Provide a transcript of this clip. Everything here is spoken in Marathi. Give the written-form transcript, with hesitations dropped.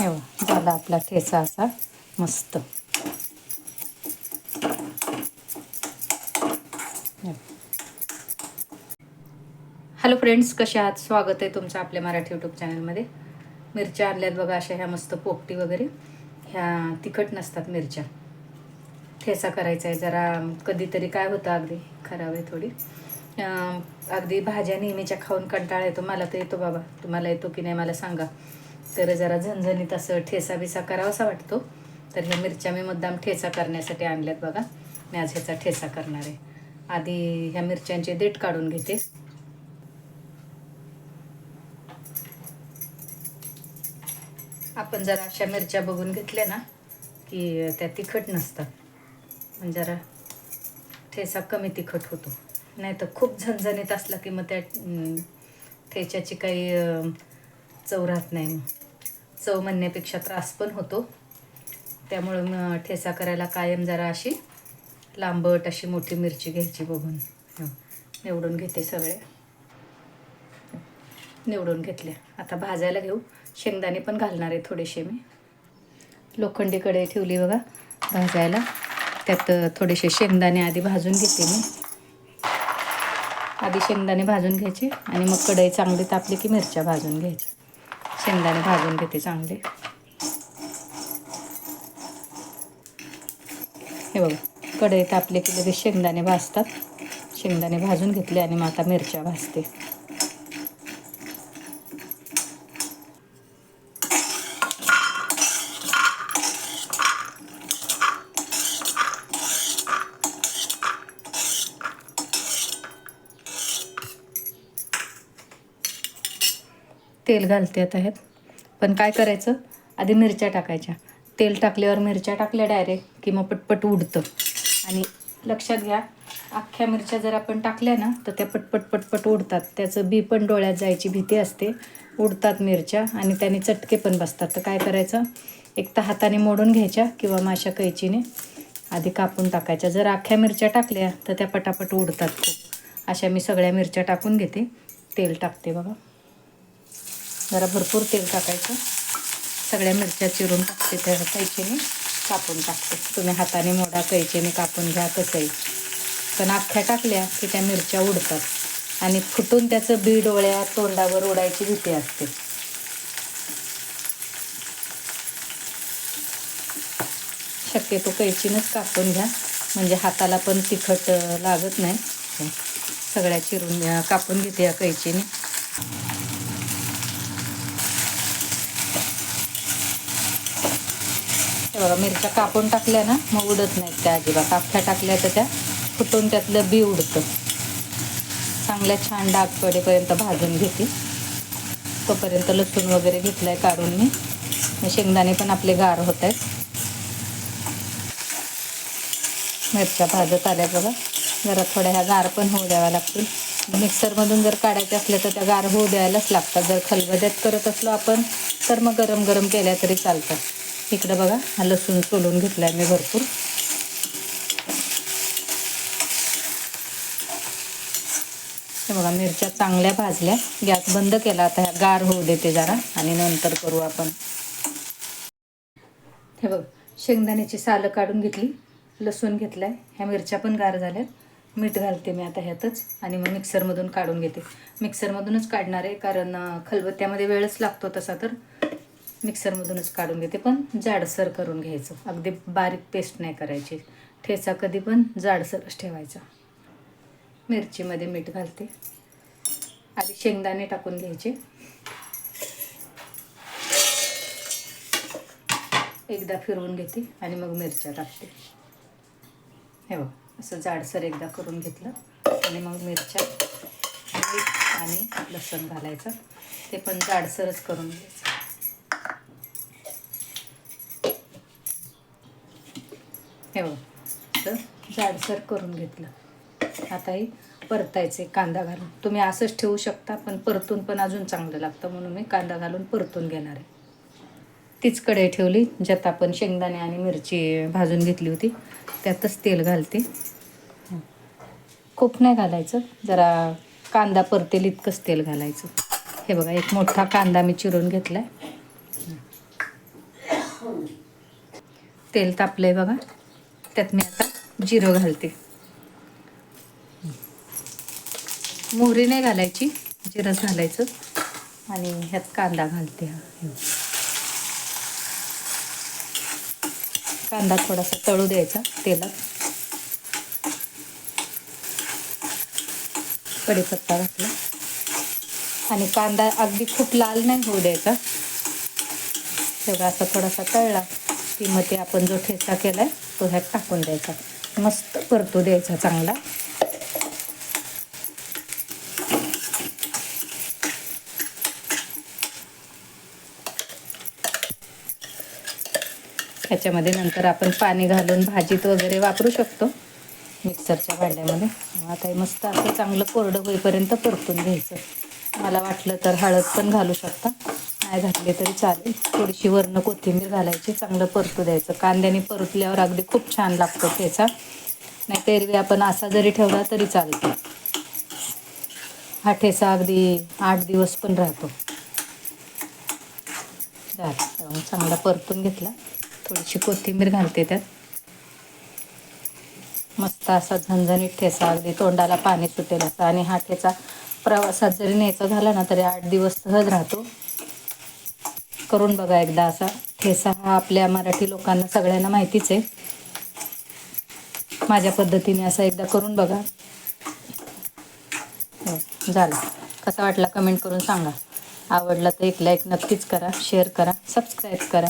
हे बघा, झाला आपला ठेचा असा मस्त. हॅलो फ्रेंड्स, कसे आहात? स्वागत आहे तुमचं आपल्या मराठी यूट्यूब चॅनलमध्ये. मिरच्या आणल्यात बघा, अशा ह्या मस्त पोपटी वगैरे. ह्या तिखट नसतात मिरच्या. ठेचा करायचा आहे जरा. कधीतरी काय होतं, अगदी खराब आहे थोडी. अगदी भाज्या नेहमीच्या खाऊन कंटाळा येतो. मला तर येतो बाबा, तुम्हाला येतो की नाही मला सांगा. तर जरा झणझणीत असं ठेचा बिसा करावासा वाटतो. तर ह्या मिरच्या मी मुद्दाम ठेचा करण्यासाठी आणल्यात बघा. मी आज ह्याचा ठेचा करणार आहे. आधी ह्या मिरच्यांचे देठ काढून घेते. आपण जरा अशा मिरच्या बघून घेतल्या ना की त्या तिखट नसतात. म्हणजे जरा ठेचा कमी तिखट होतो. नाही तर खूप झणझणीत असला की मग त्या ठेच्याची काही चव राहत नाही. चव म्हणण्यापेक्षा त्रास पण होतो. त्यामुळं मग ठेचा करायला कायम जरा अशी लांबट अशी मोठी मिरची घ्यायची बघून. निवडून घेते सगळे. निवडून घेतल्या. आता भाजायला घेऊ. शेंगदाणे पण घालणार आहे थोडेसे मी. लोखंडी कढई ठेवली बघा भाजायला. त्यात थोडेसे शेंगदाणे आधी भाजून घेते मी. आधी शेंगदाणे भाजून घ्यायचे आणि मग कढई चांगली तापली की मिरच्या भाजून घ्यायच्या. शेंगदाणे भाजून घेते चांगले. हे बघा, कढई तापली की लगेच शेंगदाणे भाजतात. शेंगदाणे भाजून घेतले आणि मग आता मिरच्या भाजते. तेल घालते आता ह्यात. पण काय करायचं, आधी मिरच्या टाकायच्या. तेल टाकल्यावर मिरच्या टाकल्या डायरेक्ट की मग पटपट उडतं. आणि लक्षात घ्या, अख्ख्या मिरच्या जर आपण टाकल्या ना तर त्या पटपट पटपट उडतात. त्याचं बी पण डोळ्यात जायची भीती असते. उडतात मिरच्या आणि त्याने चटके पण बसतात. तर काय करायचं, एक तर हाताने मोडून घ्यायच्या किंवा माशा कैचीने आधी कापून टाकायच्या. जर अख्ख्या मिरच्या टाकल्या तर त्या पटापट उडतात खूप. अशा मी सगळ्या मिरच्या टाकून घेते. तेल टाकते बघा. जरा भरपूर तेल टाकायचं. सगळ्या मिरच्या चिरून टाकते, त्या कैचीने कापून टाकते. तुम्ही हाताने मोडा, कैचीने कापून घ्या, कसंही. पण अख्ख्या टाकल्या की त्या मिरच्या उडतात आणि फुटून त्याचं बी डोळ्यात तोंडावर उडायची भीती असते. शक्यतो कैचीनंच कापून घ्या, म्हणजे हाताला पण तिखट लागत नाही. सगळ्या चिरून कापून घेते या कैचीने. बघा, मिरच्या कापून टाकल्या ना मग उडत नाहीत त्या अजिबात. अख्ख्या टाकल्या तर त्या फुटून त्यातलं बी उडतं. चांगल्या छान डाग पडेपर्यंत भाजून घेते. तोपर्यंत लसूण वगैरे घेतलाय काढून मी. शेंगदाणे पण आपले गार होत आहेत. मिरच्या भाजत आल्या बघा. जरा थोड्या ह्या गार पण होऊ द्याव्या लागतील. मिक्सरमधून जर काढायच्या असल्या तर त्या गार होऊ द्यायलाच लागतात. जर खलबत्यात करत असलो आपण तर मग गरम गरम केल्या तरी चालतात. इकडं बघा, हा लसूण सोलून घेतलाय मी भरपूर. हे बघा, मिरच्या चांगल्या भाजल्या. गॅस बंद केला. आता ह्या गार होऊ देते जरा आणि नंतर करू आपण. हे बघ, शेंगदाण्याची सालं काढून घेतली. लसूण घेतलाय. ह्या मिरच्या पण गार झाल्यात. मीठ घालते मी आता ह्यातच आणि मग मिक्सरमधून काढून घेते. मिक्सरमधूनच काढणार आहे कारण खलबत्त्यामध्ये वेळच लागतो तसा. तर मिक्सरमधूनच काढून घेते. पण जाडसर करून घ्यायचं. अगदी बारीक पेस्ट नाही करायची. ठेचा कधी पण जाडसरच ठेवायचा. मिरचीमध्ये मीठ घालते. आधी शेंगदाणे टाकून घ्यायचे. एकदा फिरवून घेते आणि मग मिरच्या टाकते. हे बघ, असं जाडसर एकदा करून घेतलं आणि मग मिरच्या आणि लसूण घालायचं. ते पण जाडसरच करून घ्यायचं. हे बघ, असं जाडसर करून घेतलं. आता ही परतायचे कांदा घालून. तुम्ही असंच ठेवू शकता, पण परतून पण अजून चांगलं लागतं म्हणून मी कांदा घालून परतून घेणार आहे. तीच कढई ठेवली ज्यात आपण शेंगदाणे आणि मिरची भाजून घेतली होती. त्यातच तेल घालते. खूप नाही घालायचं, जरा कांदा परतेल इतकंच तेल घालायचं. हे बघा, एक मोठा कांदा मी चिरून घेतला आहे. तेल तापलंय बघा, त्यात मी आता जिरं घालते. मोहरी नाही घालायची, जिरंच घालायचं. आणि ह्यात कांदा घालते. कांदा थोडासा तळू द्यायचा तेलात. कढीपत्ता घातला आणि कांदा अगदी खूप लाल नाही होऊ द्यायचा. तेवढा असा थोडासा तळला की मग ते आपण जो ठेचा केलाय तो ह्यात टाकून द्यायचा. मस्त परतू द्यायचा चांगला. ह्याच्यामध्ये नंतर आपण पाणी घालून भाजीत वगैरे वापरू शकतो मिक्सरच्या भांड्यामध्ये. आता हे मस्त असं चांगलं कोरडं होईपर्यंत परतून घ्यायचं. मला वाटलं तर हळद पण घालू शकता, नाही घातली तरी चालेल. थोडीशी वरनं कोथिंबीर घालायची, चांगलं परतू द्यायचं. कांद्याने परतल्यावर अगदी खूप छान लागतो ठेचा. नाही तर एरवी आपण असा जरी ठेवला तरी चालतो. हा ठेचा अगदी 8 दिवस पण राहतो. चांगला परतून घेतला. थोडीशी कोथिंबीर घालते त्यात. मस्त असा झणझणीत ठेचा, अगदी तोंडाला पाणी सुटेल असा. आणि हा ठेचा प्रवासात जरी न्यायचा झाला ना तरी 8 दिवस सहज राहतो. करून बघा एकदा असा. ठेचा हा आपल्या मराठी लोकांना सगळ्यांना माहितीच आहे. माझ्या पद्धतीने असा एकदा करून बघा. झालं. कसा वाटला कमेंट करून सांगा. आवडला तर एक लाईक नक्कीच करा, शेअर करा, सबस्क्राईब करा.